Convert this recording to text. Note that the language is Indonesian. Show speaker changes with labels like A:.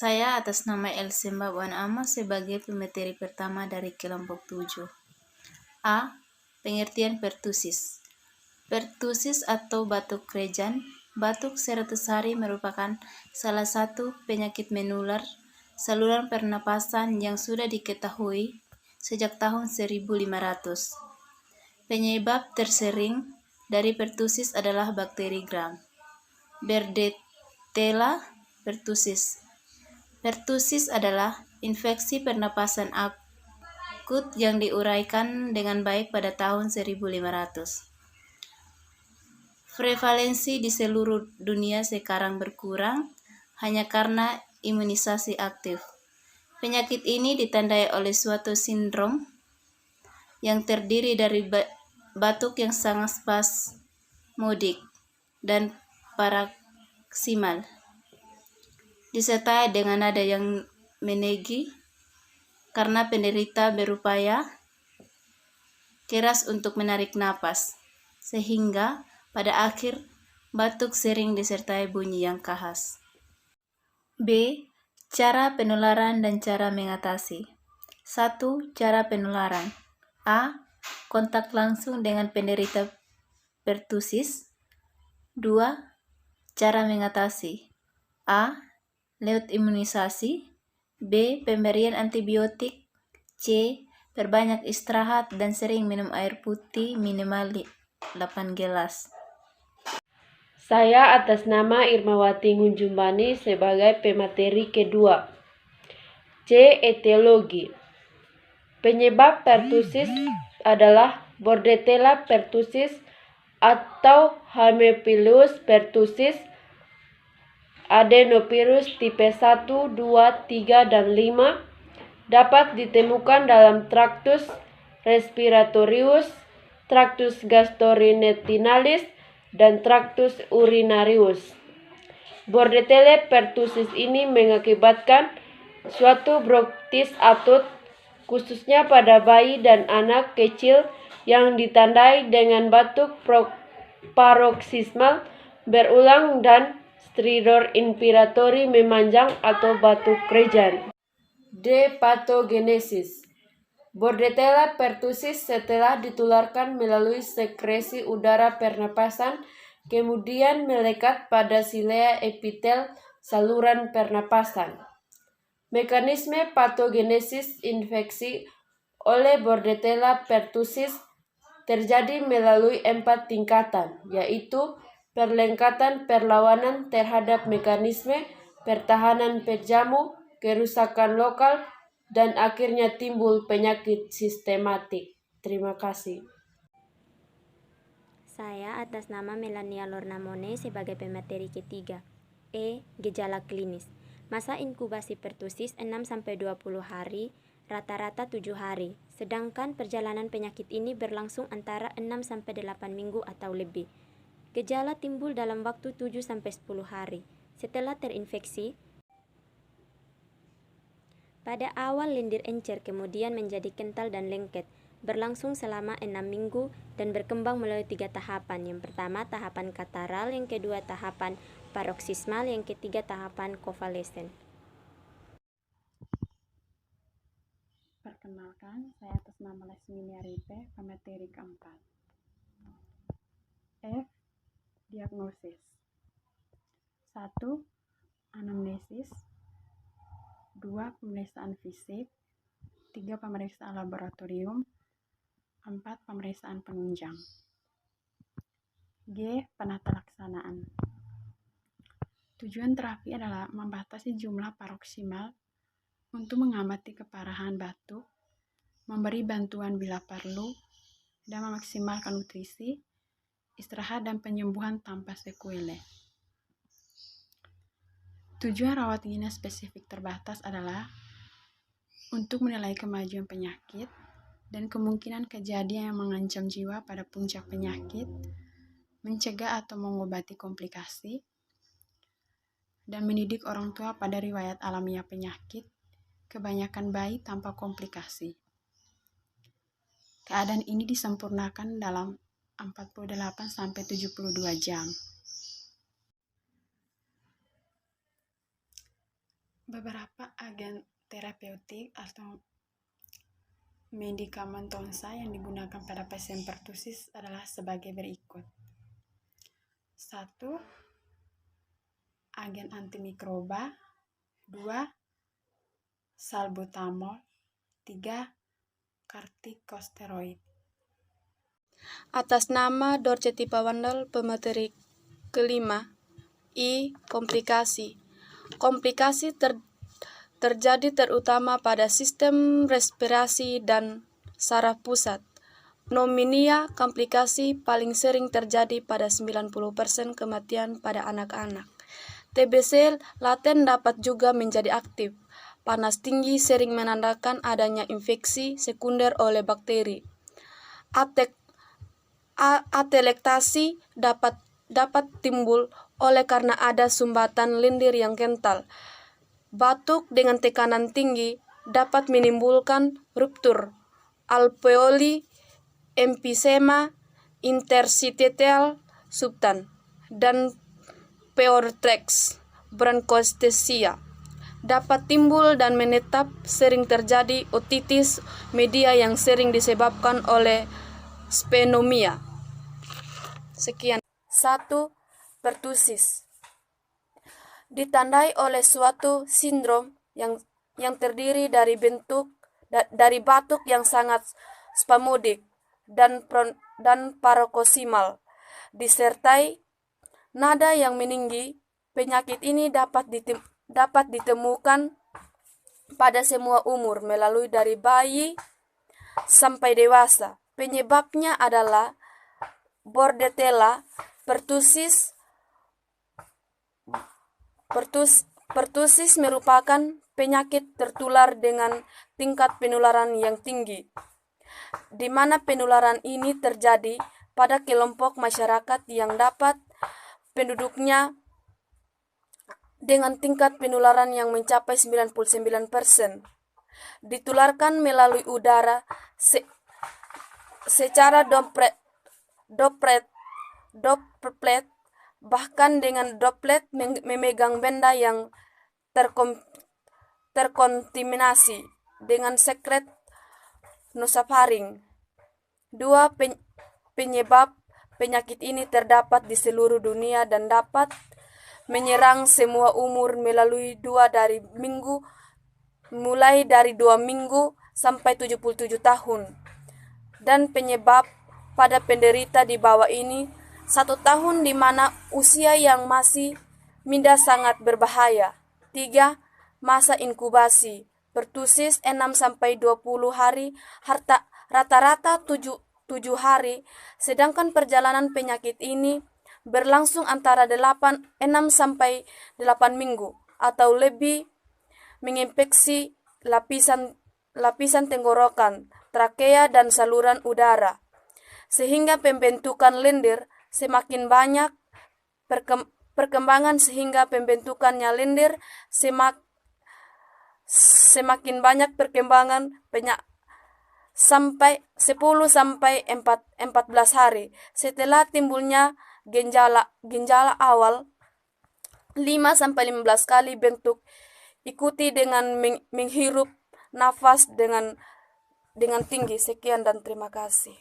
A: Saya atas nama Elsemba Wan Ama sebagai pemateri pertama dari kelompok 7. A. Pengertian pertusis. Pertusis atau batuk krejan. Batuk 100 hari merupakan salah satu penyakit menular saluran pernapasan yang sudah diketahui sejak tahun 1500. Penyebab tersering dari pertusis adalah bakteri Gram, Bordetella pertussis. Pertusis adalah infeksi pernapasan akut yang diuraikan dengan baik pada tahun 1500. Prevalensi di seluruh dunia sekarang berkurang hanya karena imunisasi aktif. Penyakit ini ditandai oleh suatu sindrom yang terdiri dari batuk yang sangat spasmodik dan paroksimal, disertai dengan nada yang menegi karena penderita berupaya keras untuk menarik napas, sehingga pada akhir batuk sering disertai bunyi yang khas. B. Cara penularan dan cara mengatasi. 1. Cara penularan. A. Kontak langsung dengan penderita pertusis. 2. Cara mengatasi. A. Lewat imunisasi. B. Pemberian antibiotik. C. Perbanyak istirahat dan sering minum air putih minimal 8 gelas.
B: Saya atas nama Irmawati Ngunjumbani sebagai pemateri kedua. C. Etiologi. Penyebab pertusis adalah Bordetella pertussis atau Haemophilus pertussis, adenovirus tipe 1, 2, 3, dan 5 dapat ditemukan dalam Tractus respiratorius, Tractus gastrointestinalis, dan Tractus urinarius. Bordetella pertussis ini mengakibatkan suatu bronkitis akut, khususnya pada bayi dan anak kecil, yang ditandai dengan batuk paroksimal berulang dan stridor inspiratory memanjang atau batuk krejan. D. Patogenesis. Bordetella pertussis setelah ditularkan melalui sekresi udara pernapasan, kemudian melekat pada silea epitel saluran pernapasan. Mekanisme patogenesis infeksi oleh Bordetella pertussis terjadi melalui 4 tingkatan, yaitu perlengkatan perlawanan terhadap mekanisme pertahanan penjamu, kerusakan lokal, dan akhirnya timbul penyakit sistematik. Terima kasih.
C: Saya atas nama Melania Lornamone sebagai pemateri ketiga. E. Gejala klinis. Masa inkubasi pertusis 6-20 hari, rata-rata 7 hari, sedangkan perjalanan penyakit ini berlangsung antara 6-8 minggu atau lebih. Gejala timbul dalam waktu 7-10 hari setelah terinfeksi. Pada awal lendir encer kemudian menjadi kental dan lengket, berlangsung selama 6 minggu dan berkembang melalui 3 tahapan. Yang pertama tahapan kataral, yang kedua tahapan paroksismal, yang ketiga tahapan konvalesen.
D: Perkenalkan, saya atas nama Lesmini Arife, pemateri keempat. F. Diagnosis. 1. Anamnesis. 2. Pemeriksaan fisik. 3. Pemeriksaan laboratorium. 4. Pemeriksaan penunjang. G. Penata laksanaan. Tujuan terapi adalah membatasi jumlah paroksimal untuk mengamati keparahan batuk, memberi bantuan bila perlu, dan memaksimalkan nutrisi, istirahat, dan penyembuhan tanpa sekuele. Tujuan rawat inap spesifik terbatas adalah untuk menilai kemajuan penyakit dan kemungkinan kejadian yang mengancam jiwa pada puncak penyakit, mencegah atau mengobati komplikasi, dan mendidik orang tua pada riwayat alamiah penyakit, kebanyakan bayi tanpa komplikasi. Keadaan ini disempurnakan dalam 48-72 jam. Beberapa agen terapeutik atau medikamentosa yang digunakan pada pasien pertusis adalah sebagai berikut. 1. Agen antimikroba. 2. Salbutamol. 3. Kortikosteroid.
B: Atas nama Dorce Tipawandal, pemateri kelima. I. Komplikasi. Komplikasi terjadi terutama pada sistem respirasi dan saraf pusat. Pneumonia komplikasi paling sering terjadi pada 90% kematian pada anak-anak. TBC laten dapat juga menjadi aktif. Panas tinggi sering menandakan adanya infeksi sekunder oleh bakteri. Atelektasi dapat timbul oleh karena ada sumbatan lendir yang kental. Batuk dengan tekanan tinggi dapat menimbulkan ruptur alveoli, emfisema interstitial subtan, dan pyortrax bronchoestesia. Dapat timbul dan menetap. Sering terjadi otitis media yang sering disebabkan oleh sphenomia. Sekian. 1. Pertusis ditandai oleh suatu sindrom yang terdiri dari batuk yang sangat spasmodik dan paroksimal disertai nada yang meninggi. Penyakit ini dapat ditemukan pada semua umur melalui dari bayi sampai dewasa. Penyebabnya adalah Bordetella pertussis. Pertusis merupakan penyakit tertular dengan tingkat penularan yang tinggi, di mana penularan ini terjadi pada kelompok masyarakat yang dapat penduduknya dengan tingkat penularan yang mencapai 99%. Ditularkan melalui udara secara droplet, bahkan dengan droplet memegang benda yang terkontaminasi dengan sekret nasofaring. 2. Penyebab penyakit ini terdapat di seluruh dunia dan dapat menyerang semua umur melalui mulai dari 2 minggu sampai 77 tahun. Dan penyebab pada penderita di bawah ini 1 tahun, di mana usia yang masih muda sangat berbahaya. 3. Masa inkubasi pertusis 6-20 hari, rata-rata 7 hari, sedangkan perjalanan penyakit ini berlangsung antara 6-8 minggu atau lebih, menginfeksi lapisan tenggorokan, trakea, dan saluran udara, sehingga pembentukan lendir semakin banyak. Perkembangan sehingga pembentukannya lendir semakin banyak perkembangan sampai 10-14 hari setelah timbulnya gejala awal. 5-15 kali bentuk ikuti dengan menghirup nafas dengan tinggi. Sekian dan terima kasih.